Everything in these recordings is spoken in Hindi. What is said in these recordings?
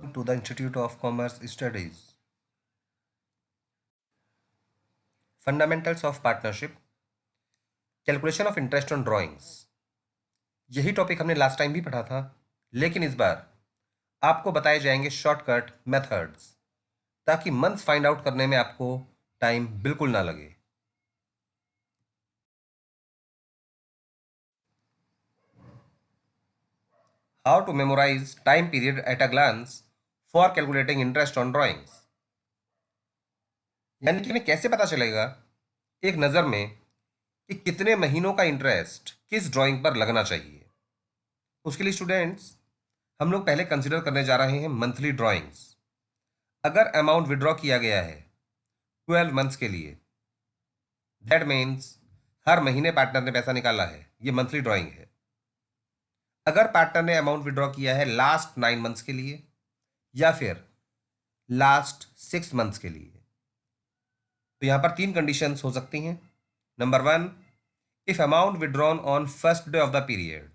to the Institute of Commerce Studies. Fundamentals of Partnership, Calculation of Interest on Drawings. यही टॉपिक हमने लास्ट टाइम भी पढ़ा था, लेकिन इस बार आपको बताए जाएंगे शॉर्टकट मेथड्स, ताकि मंथ्स फाइंड आउट करने में आपको टाइम बिल्कुल ना लगे। How to memorize time period at a glance for calculating interest on drawings, यानी कि हमें कैसे पता चलेगा एक नज़र में कि कितने महीनों का इंटरेस्ट किस ड्राइंग पर लगना चाहिए। उसके लिए स्टूडेंट्स हम लोग पहले कंसिडर करने जा रहे हैं मंथली ड्राइंग्स। अगर अमाउंट विड्रॉ किया गया है 12 मंथ्स के लिए, दैट मीन्स हर महीने पार्टनर ने पैसा निकाला है, ये मंथली ड्राइंग है। अगर पार्टनर ने अमाउंट विड्रॉ किया है लास्ट 9 मंथ्स के लिए या फिर लास्ट 6 मंथ्स के लिए, तो यहां पर 3 कंडीशंस हो सकती हैं। Number 1, if amount withdrawn on first day of the period,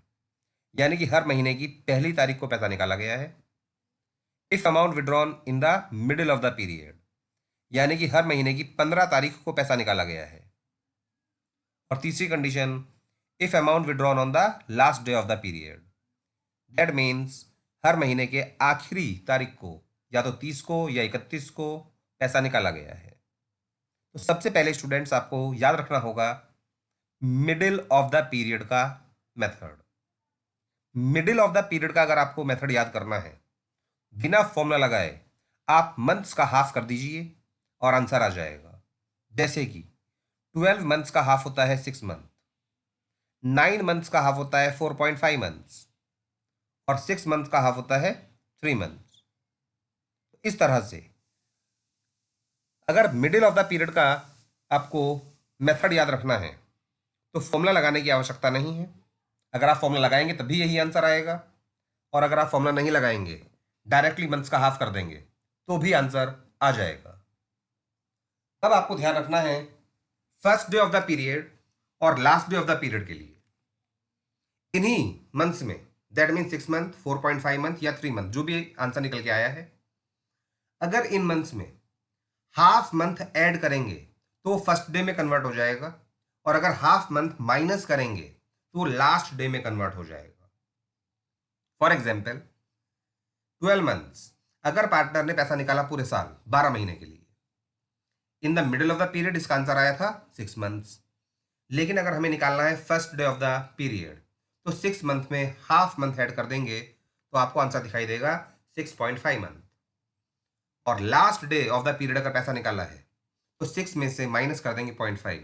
यानी कि हर महीने की पहली तारीख को पैसा निकाला गया है। If amount withdrawn in the middle of the period, यानी कि हर महीने की 15 तारीख को पैसा निकाला गया है। और तीसरी condition, if amount withdrawn on the last day of the period, that means हर महीने के आखिरी तारीख को, या तो 30 को या 31 को पैसा निकाला गया है। तो सबसे पहले स्टूडेंट्स आपको याद रखना होगा मिडिल ऑफ द पीरियड का method. Middle of the period का अगर आपको मेथड याद करना है, बिना फॉर्मूला लगाए आप मंथ्स का हाफ कर दीजिए और आंसर आ जाएगा। जैसे कि 12 मंथ्स का हाफ होता है 6 मंथ, 9 मंथ्स का हाफ होता है 4.5 मंथ्स, और 6 मंथ का हाफ होता है 3 मंथ्स। इस तरह से अगर मिडिल ऑफ द पीरियड का आपको मेथड याद रखना है तो फॉर्मूला लगाने की आवश्यकता नहीं है। अगर आप फॉर्मूला लगाएंगे तभी यही आंसर आएगा, और अगर आप फॉर्मूला नहीं लगाएंगे, डायरेक्टली मंथ्स का हाफ कर देंगे, तो भी आंसर आ जाएगा। अब आपको ध्यान रखना है first day of the period और last day of the period के लिए इन्हीं मंथ्स में, दैट मीन 6 मंथ, 4.5 मंथ या 3 मंथ, जो भी आंसर निकल के आया है, अगर इन मंथ्स में हाफ मंथ ऐड करेंगे तो फर्स्ट डे में कन्वर्ट हो जाएगा, और अगर हाफ मंथ माइनस करेंगे तो लास्ट डे में कन्वर्ट हो जाएगा। फॉर एग्जाम्पल 12 मंथ्स, अगर पार्टनर ने पैसा निकाला पूरे साल 12 महीने के लिए, in the middle of the period इसका आंसर आया था 6 मंथ्स। लेकिन अगर हमें निकालना है first day of the period, तो 6 मंथ में हाफ मंथ ऐड कर देंगे तो आपको आंसर दिखाई देगा 6.5 मंथ। और last day of the period अगर पैसा निकाला है तो 6 में से माइनस कर देंगे 0.5,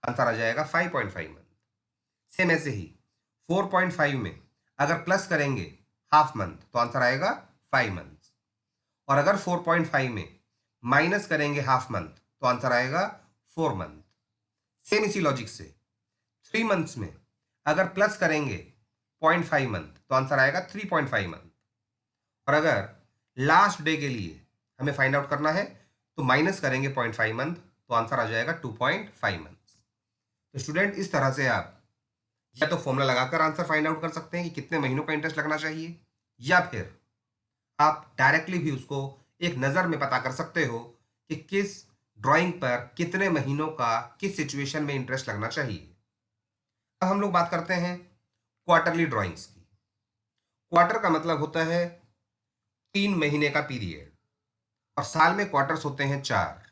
आंसर आ जाएगा 5.5 मंथ। सेम ऐसे ही 4.5 में अगर प्लस करेंगे हाफ मंथ तो आंसर आएगा 5 मंथ, और अगर 4.5 में माइनस करेंगे हाफ मंथ तो आंसर आएगा 4 मंथ। सेम इसी लॉजिक से 3 मंथ्स में अगर प्लस करेंगे 0.5 मंथ तो आंसर आएगा 3.5 मंथ, और अगर लास्ट डे के लिए हमें फाइंड आउट करना है तो माइनस करेंगे 0.5 मंथ तो आंसर आ जाएगा 2.5 मंथ। तो स्टूडेंट इस तरह से आप या तो फॉर्मूला लगाकर आंसर फाइंड आउट कर सकते हैं कि कितने महीनों का इंटरेस्ट लगना चाहिए, या फिर आप डायरेक्टली भी उसको एक नज़र में पता कर सकते हो कि किस ड्राइंग पर कितने महीनों का किस सिचुएशन में इंटरेस्ट लगना चाहिए। अब हम लोग बात करते हैं क्वार्टरली ड्राइंग्स की। क्वार्टर का मतलब होता है 3 महीने का पीरियड, और साल में क्वार्टर्स होते हैं 4।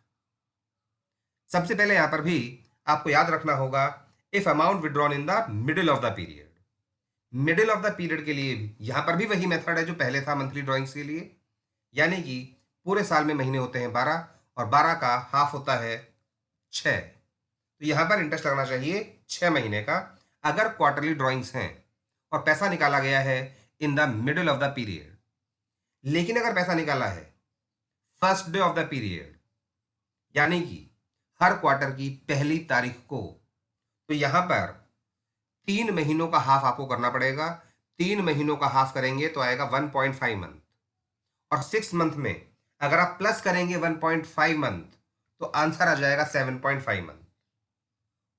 सबसे पहले यहां पर भी आपको याद रखना होगा if amount withdrawn in the middle of the period. Middle of the period के लिए भी यहां पर भी वही मेथड है जो पहले था मंथली ड्राइंग्स के लिए, यानी कि पूरे साल में महीने होते हैं 12 और 12 का हाफ होता है 6। तो यहां पर इंटरेस्ट लगना चाहिए 6 महीने का अगर क्वार्टरली ड्राइंग्स हैं और पैसा निकाला गया है in the middle of the period. लेकिन अगर पैसा निकाला है first day of the period, यानी कि हर क्वार्टर की पहली तारीख को, तो यहां पर 3 महीनों का हाफ आपको करना पड़ेगा। 3 महीनों का हाफ करेंगे तो आएगा 1.5 मंथ, और 6 मंथ में अगर आप प्लस करेंगे 1.5 मंथ तो आंसर आ जाएगा 7.5 मंथ,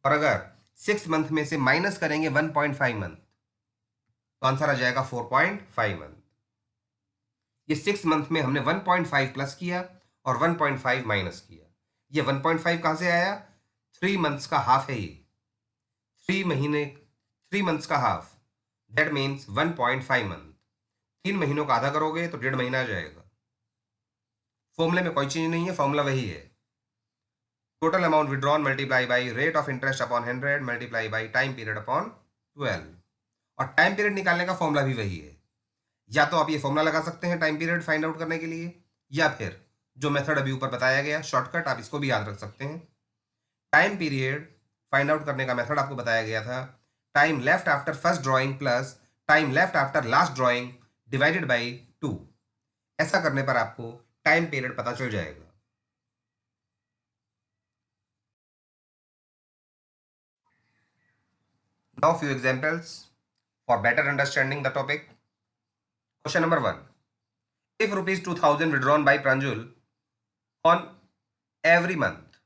और अगर 6 मंथ में से माइनस करेंगे 1.5 मंथ तो आंसर आ जाएगा 4.5 मंथ। ये 6 मंथ में हमने 1.5 प्लस किया और 1.5 माइनस किया। ये 1.5 कहाँ से आया? 3 मंथ्स का हाफ है ये, 3 मंथ्स का हाफ, दैट मीन्स 1.5 मंथ। 3 महीनों का आधा करोगे तो 1.5 महीना आ जाएगा। फॉर्मूले में कोई चेंज नहीं है, फॉर्मूला वही है, total amount withdrawn multiply by rate of interest upon 100 multiply by time period upon 12। और टाइम पीरियड निकालने का फॉर्मूला भी वही है। या तो आप ये फॉर्मूला लगा सकते हैं टाइम पीरियड फाइंड आउट करने के लिए, या फिर जो मेथड अभी ऊपर बताया गया शॉर्टकट, आप इसको भी याद रख सकते हैं। टाइम पीरियड फाइंड आउट करने का मेथड आपको बताया गया था, time left after first drawing plus time left after last drawing divided by 2। ऐसा करने पर आपको टाइम पीरियड पता चल जाएगा। Now few examples for better understanding the topic. Question number 1. If rupees 2000 withdrawn by Pranjul on every month,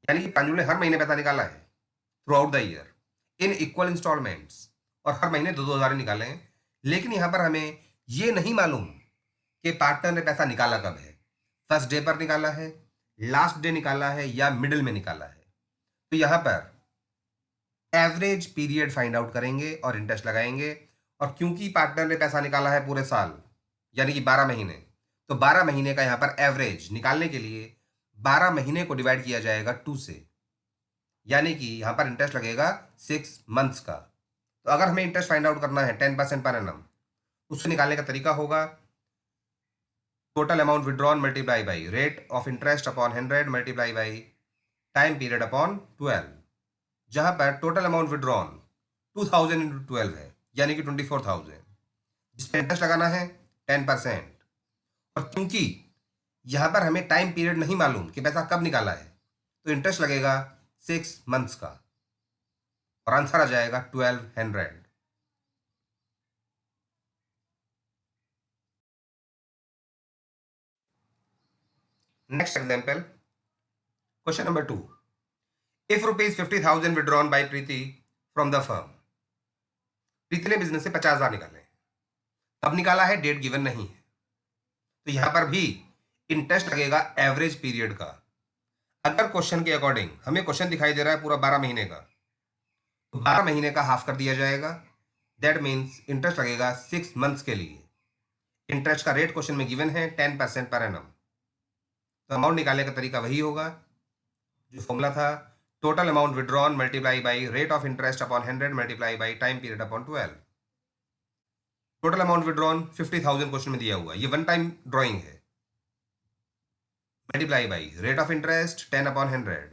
यानी कि प्रांजुल ने हर महीने पैसा निकाला है throughout the year in equal instalments, और हर महीने 2,000 निकाले हैं, लेकिन यहां पर हमें ये नहीं मालूम कि पार्टनर ने पैसा निकाला कब है, फर्स्ट डे पर निकाला है, लास्ट डे निकाला है, या मिडिल में निकाला है। तो यहां पर एवरेज पीरियड फाइंड आउट करेंगे और इंटरेस्ट लगाएंगे, और क्योंकि पार्टनर ने पैसा निकाला है पूरे साल यानी कि 12 महीने, तो 12 महीने का यहाँ पर एवरेज निकालने के लिए 12 महीने को डिवाइड किया जाएगा 2 से, यानी कि यहाँ पर इंटरेस्ट लगेगा 6 मंथ्स का। तो अगर हमें इंटरेस्ट फाइंड आउट करना है 10% पर एनम, उससे निकालने का तरीका होगा total amount withdrawn multiply by rate of interest upon 100 multiply by time period upon 12, जहां पर टोटल अमाउंट विड्रॉन 2000 इंटू 12 है, यानी कि 24,000, जिसमें इंटरेस्ट लगाना है 10%। और क्योंकि यहां पर हमें टाइम पीरियड नहीं मालूम कि पैसा कब निकाला है, तो इंटरेस्ट लगेगा 6 मंथ्स का, और आंसर आ जाएगा 1200। Next example, question number 2. If rupees 50,000 withdrawn by Preeti from the firm, Preeti ने बिजनेस से 50,000 निकाले, कब निकाला है डेट गिवन नहीं है, तो यहां पर भी इंटरेस्ट लगेगा एवरेज पीरियड का। अगर क्वेश्चन के अकॉर्डिंग हमें क्वेश्चन दिखाई दे रहा है पूरा 12 महीने का, तो 12 महीने का हाफ कर दिया जाएगा, दैट मीन्स इंटरेस्ट लगेगा 6 मंथ्स के लिए। इंटरेस्ट का रेट क्वेश्चन में गिवन है 10% पर एनम, तो अमाउंट निकालने का तरीका वही होगा जो फॉर्मूला था, total amount withdrawn multiply by rate of interest upon 100 multiply by time period upon 12। Total amount withdrawn 50,000 question में दिया हुआ, ये वन टाइम ड्रॉइंग है, multiply by rate of interest 10 upon 100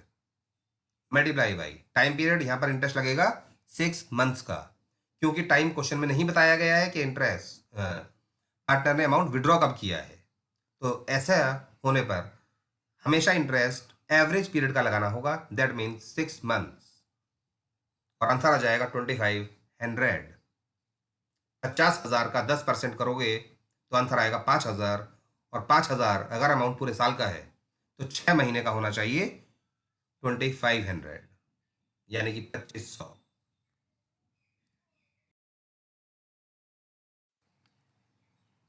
multiply by time period, यहां पर इंटरेस्ट लगेगा 6 मंथ्स का, क्योंकि टाइम क्वेश्चन में नहीं बताया गया है कि इंटरेस्ट पार्टनर ने अमाउंट विड्रॉ कब किया है। तो ऐसा होने पर हमेशा इंटरेस्ट एवरेज पीरियड का लगाना होगा, दैट मीन्स 6 मंथ्स, और आंसर आ जाएगा 2500। 50,000 का 10% करोगे तो आंसर आएगा 5,000, और 5,000 अगर अमाउंट पूरे साल का है तो 6 महीने का होना चाहिए 2500, यानी कि 2500।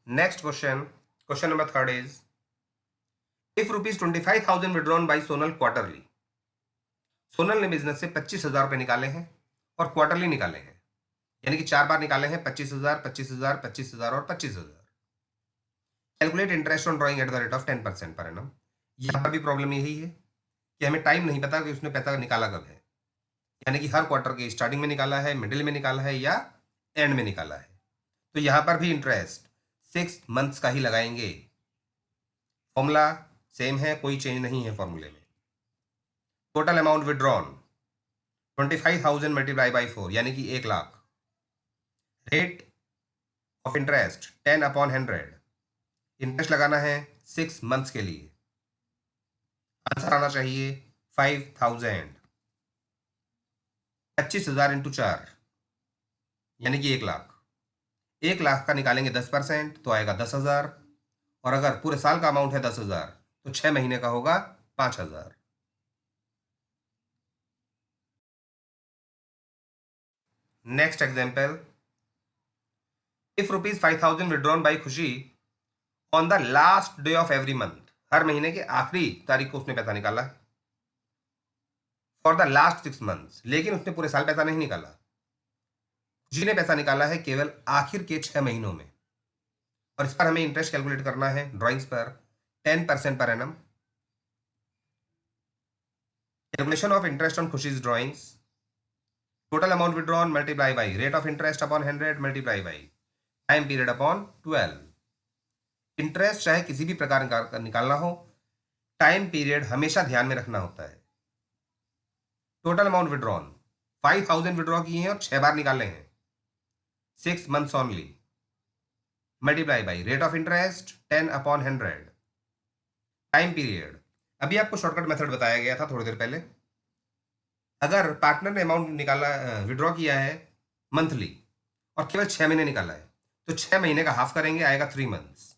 Next question, question number 3 is if rupees 25,000 withdrawn by Sonal quarterly, Sonal ने बिजनेस से 25,000 रुपये निकाले हैं और क्वार्टरली निकाले हैं, यानी कि 4 बार निकाले हैं, 25,000, 25,000, 25,000 और 25,000। Calculate interest on drawing at the rate of 10% per annum. यहाँ पर भी प्रॉब्लम यही है कि हमें टाइम नहीं पता कि उसने पैसा निकाला कब है, यानी कि हर क्वार्टर के स्टार्टिंग में निकाला है, मिडिल में निकाला है, या एंड में निकाला है। तो यहाँ पर भी इंटरेस्ट 6 मंथ्स का ही लगाएंगे, फॉर्मूला सेम है, कोई चेंज नहीं है फॉर्मूले में। Total amount withdrawn 25,000 multiply by 4, यानी कि 1,00,000, rate of interest 10 upon 100, interest लगाना है 6 मंथ्स के लिए, आंसर आना चाहिए 5,000। 25,000 इंटू 4 यानी कि 1,00,000, 1,00,000 का निकालेंगे 10% तो आएगा 10,000, और अगर पूरे साल का अमाउंट है 10,000 तो 6 महीने का होगा 5,000। Next example, if rupees 5,000 withdrawn by Khushi on the last day of every month, हर महीने के आखिरी तारीख को उसने पैसा निकाला है। फॉर द लास्ट 6 मंथ्स, लेकिन उसने पूरे साल पैसा नहीं निकाला। जी ने पैसा निकाला है केवल आखिर के 6 महीनों में, और इस पर हमें इंटरेस्ट कैलकुलेट करना है ड्राइंग्स पर 10% per annum. Calculation of interest on Khushi's drawings, total amount withdrawn multiply by rate of interest upon 100 multiply by time period upon 12। Interest चाहे किसी भी प्रकार का निकालना हो, टाइम पीरियड हमेशा ध्यान में रखना होता है। टोटल अमाउंट विड्रॉन 5000 विड्रॉ किए हैं और 6 बार निकाले हैं, 6 months only, multiply by rate of interest 10 upon 100, time period. अभी आपको शॉर्टकट मेथड बताया गया था थोड़ी देर पहले। अगर पार्टनर ने अमाउंट निकाला, विड्रॉ किया है मंथली और केवल 6 महीने निकाला है, तो 6 महीने का हाफ करेंगे, आएगा 3 मंथ्स।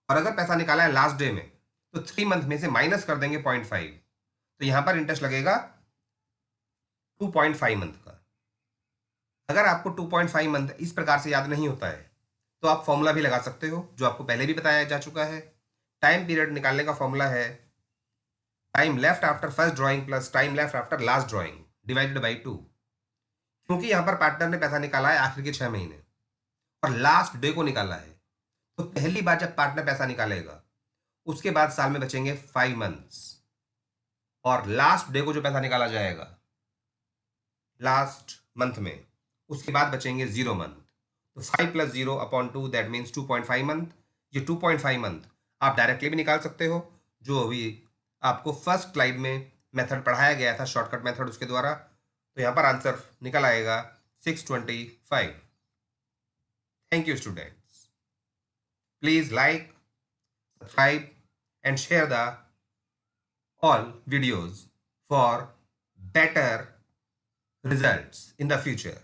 और अगर पैसा निकाला है लास्ट डे में, तो 3 मंथ में से माइनस कर देंगे 0.5, तो यहां पर इंटरेस्ट लगेगा 2.5 मंथ का। अगर आपको 2.5 मंथ इस प्रकार से याद नहीं होता है, तो आप फॉर्मूला भी लगा सकते हो, जो आपको पहले भी बताया जा चुका है। टाइम पीरियड निकालने का फॉर्मूला है time left after first drawing plus time left after last drawing divided by 2। क्योंकि यहां पर पार्टनर ने पैसा निकाला है आखिर के 6 महीने और लास्ट डे को निकाला है, तो पहली बार जब पार्टनर पैसा निकालेगा, उसके बाद साल में बचेंगे 5 मंथ्स, और लास्ट डे को जो पैसा निकाला जाएगा लास्ट मंथ में, उसके बाद बचेंगे 0 मंथ। तो 5 + 0 अपॉन 2 दैट मीन्स 2.5 मंथ। ये 2.5 मंथ आप डायरेक्टली भी निकाल सकते हो, जो अभी आपको फर्स्ट स्लाइड में मेथड पढ़ाया गया था, शॉर्टकट मेथड, उसके द्वारा। तो यहाँ पर आंसर निकल आएगा 625। Thank you students. Please like, subscribe and share the all videos for better results in the future.